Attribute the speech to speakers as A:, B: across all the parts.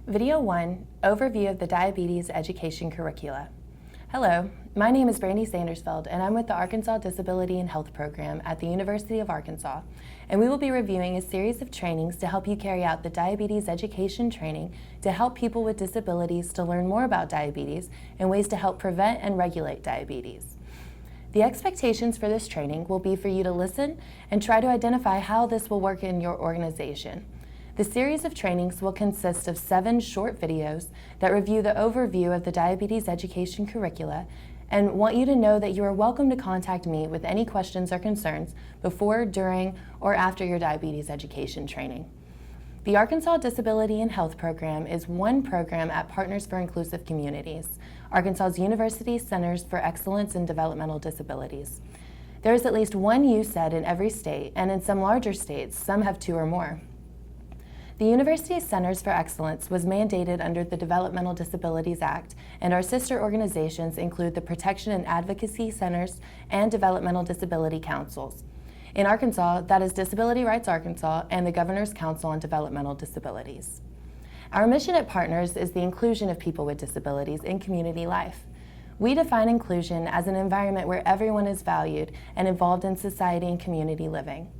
A: Video 1, Overview of the Diabetes Education Curricula. Hello, my name is Brandy Sandersfeld and I'm with the Arkansas Disability and Health Program at the University of Arkansas, and we will be reviewing a series of trainings to help you carry out the diabetes education training to help people with disabilities to learn more about diabetes and ways to help prevent and regulate diabetes. The expectations for this training will be for you to listen and try to identify how this will work in your organization. The series of trainings will consist of 7 short videos that review the overview of the diabetes education curricula and want you to know that you are welcome to contact me with any questions or concerns before, during, or after your diabetes education training. The Arkansas Disability and Health Program is one program at Partners for Inclusive Communities, Arkansas's University Centers for Excellence in Developmental Disabilities. There is at least one USED in every state, and in some larger states, some have 2 or more. The University Centers for Excellence was mandated under the Developmental Disabilities Act, and our sister organizations include the Protection and Advocacy Centers and Developmental Disability Councils. In Arkansas, that is Disability Rights Arkansas and the Governor's Council on Developmental Disabilities. Our mission at Partners is the inclusion of people with disabilities in community life. We define inclusion as an environment where everyone is valued and involved in society and community living.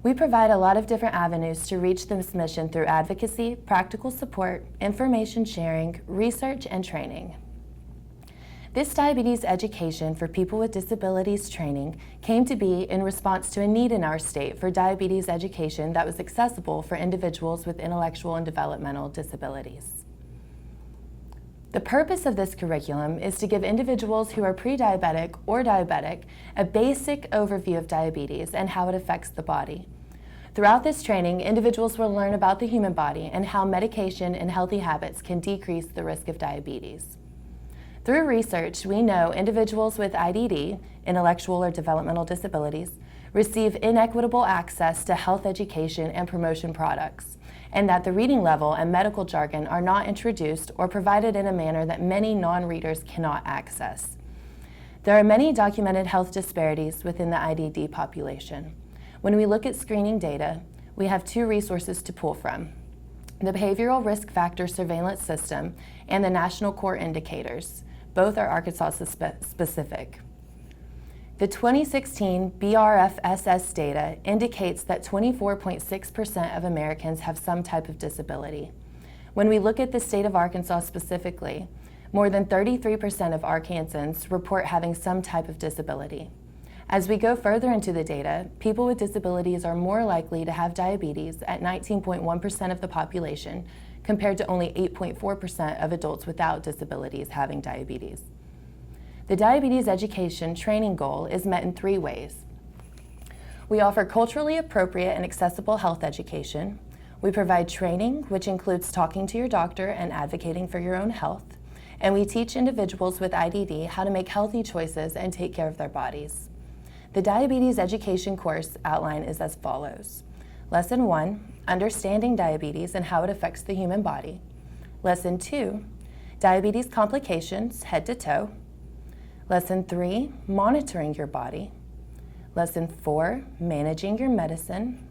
A: We provide a lot of different avenues to reach this mission through advocacy, practical support, information sharing, research, and training. This diabetes education for people with disabilities training came to be in response to a need in our state for diabetes education that was accessible for individuals with intellectual and developmental disabilities. The purpose of this curriculum is to give individuals who are pre-diabetic or diabetic a basic overview of diabetes and how it affects the body. Throughout this training, individuals will learn about the human body and how medication and healthy habits can decrease the risk of diabetes. Through research, we know individuals with IDD, intellectual or developmental disabilities, receive inequitable access to health education and promotion products, and that the reading level and medical jargon are not introduced or provided in a manner that many non-readers cannot access. There are many documented health disparities within the IDD population. When we look at screening data, we have 2 resources to pull from: the Behavioral Risk Factor Surveillance System and the National Core Indicators. Both are Arkansas specific. The 2016 BRFSS data indicates that 24.6% of Americans have some type of disability. When we look at the state of Arkansas specifically, more than 33% of Arkansans report having some type of disability. As we go further into the data, people with disabilities are more likely to have diabetes at 19.1% of the population, compared to only 8.4% of adults without disabilities having diabetes. The diabetes education training goal is met in 3 ways. We offer culturally appropriate and accessible health education. We provide training, which includes talking to your doctor and advocating for your own health. And we teach individuals with IDD how to make healthy choices and take care of their bodies. The diabetes education course outline is as follows. Lesson 1, Understanding diabetes and how it affects the human body. Lesson 2, Diabetes complications, head to toe. Lesson 3, Monitoring your body. Lesson 4, Managing your medicine.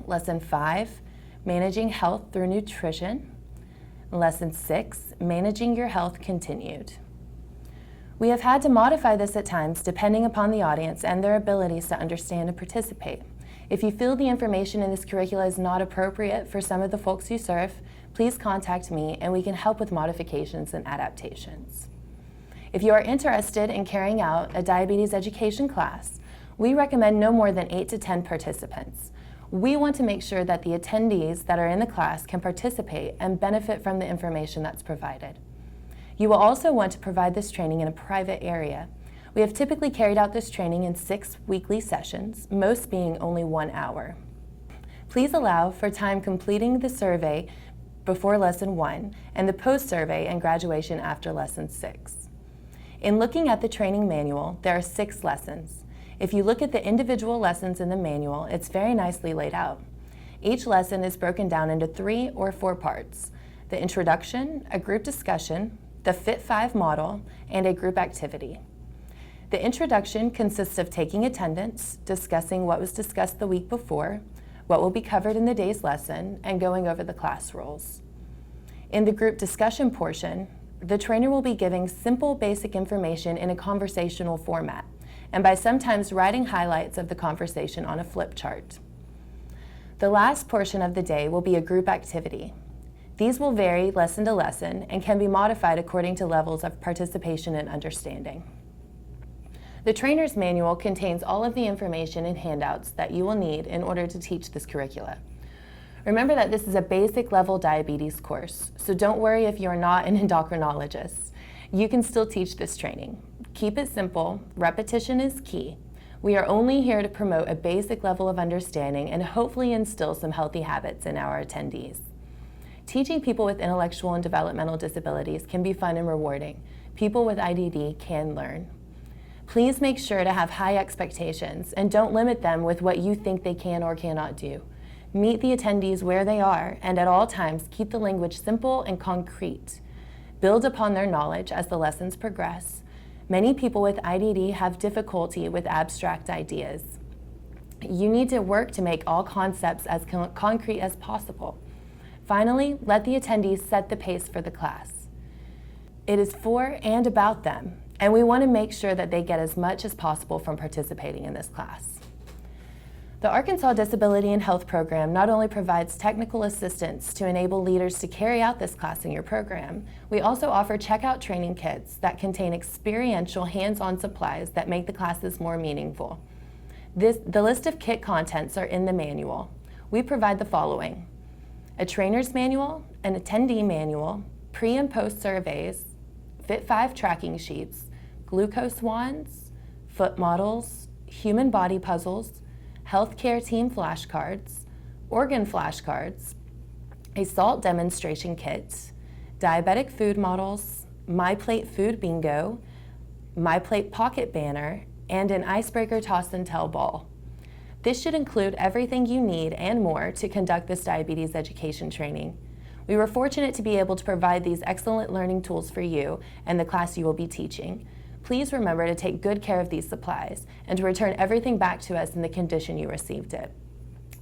A: Lesson 5, Managing health through nutrition. Lesson 6, Managing your health continued. We have had to modify this at times depending upon the audience and their abilities to understand and participate. If you feel the information in this curricula is not appropriate for some of the folks you serve, please contact me and we can help with modifications and adaptations. If you are interested in carrying out a diabetes education class, we recommend no more than 8 to 10 participants. We want to make sure that the attendees that are in the class can participate and benefit from the information that's provided. You will also want to provide this training in a private area. We have typically carried out this training in 6 weekly sessions, most being only 1 hour. Please allow for time completing the survey before Lesson 1 and the post-survey and graduation after Lesson 6. In looking at the training manual, there are 6 lessons. If you look at the individual lessons in the manual, it's very nicely laid out. Each lesson is broken down into 3 or 4 parts: the introduction, a group discussion, the Fit 5 model, and a group activity. The introduction consists of taking attendance, discussing what was discussed the week before, what will be covered in the day's lesson, and going over the class rules. In the group discussion portion, the trainer will be giving simple basic information in a conversational format, and by sometimes writing highlights of the conversation on a flip chart. The last portion of the day will be a group activity. These will vary lesson to lesson and can be modified according to levels of participation and understanding. The trainer's manual contains all of the information and handouts that you will need in order to teach this curricula. Remember that this is a basic level diabetes course, so don't worry if you're not an endocrinologist. You can still teach this training. Keep it simple, repetition is key. We are only here to promote a basic level of understanding and hopefully instill some healthy habits in our attendees. Teaching people with intellectual and developmental disabilities can be fun and rewarding. People with IDD can learn. Please make sure to have high expectations and don't limit them with what you think they can or cannot do. Meet the attendees where they are and at all times keep the language simple and concrete. Build upon their knowledge as the lessons progress. Many people with IDD have difficulty with abstract ideas. You need to work to make all concepts as concrete as possible. Finally, let the attendees set the pace for the class. It is for and about them, and we want to make sure that they get as much as possible from participating in this class. The Arkansas Disability and Health Program not only provides technical assistance to enable leaders to carry out this class in your program, we also offer checkout training kits that contain experiential hands-on supplies that make the classes more meaningful. The list of kit contents are in the manual. We provide the following: a trainer's manual, an attendee manual, pre and post surveys, Fit 5 tracking sheets, glucose wands, foot models, human body puzzles, healthcare team flashcards, organ flashcards, a SALT demonstration kit, diabetic food models, MyPlate food bingo, MyPlate pocket banner, and an icebreaker toss and tell ball. This should include everything you need and more to conduct this diabetes education training. We were fortunate to be able to provide these excellent learning tools for you and the class you will be teaching. Please remember to take good care of these supplies and to return everything back to us in the condition you received it.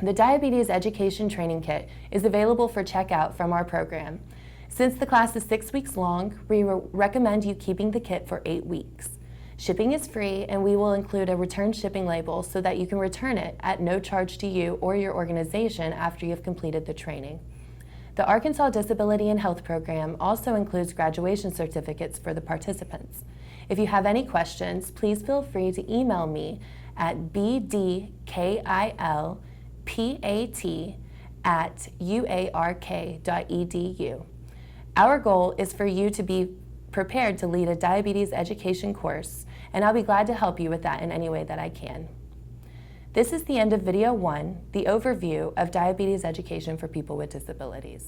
A: The Diabetes Education Training Kit is available for checkout from our program. Since the class is 6 weeks long, we recommend you keeping the kit for 8 weeks. Shipping is free, and we will include a return shipping label so that you can return it at no charge to you or your organization after you've completed the training. The Arkansas Disability and Health Program also includes graduation certificates for the participants. If you have any questions, please feel free to email me at bdkilpat@uark.edu. Our goal is for you to be prepared to lead a diabetes education course, and I'll be glad to help you with that in any way that I can. This is the end of video 1, the overview of diabetes education for people with disabilities.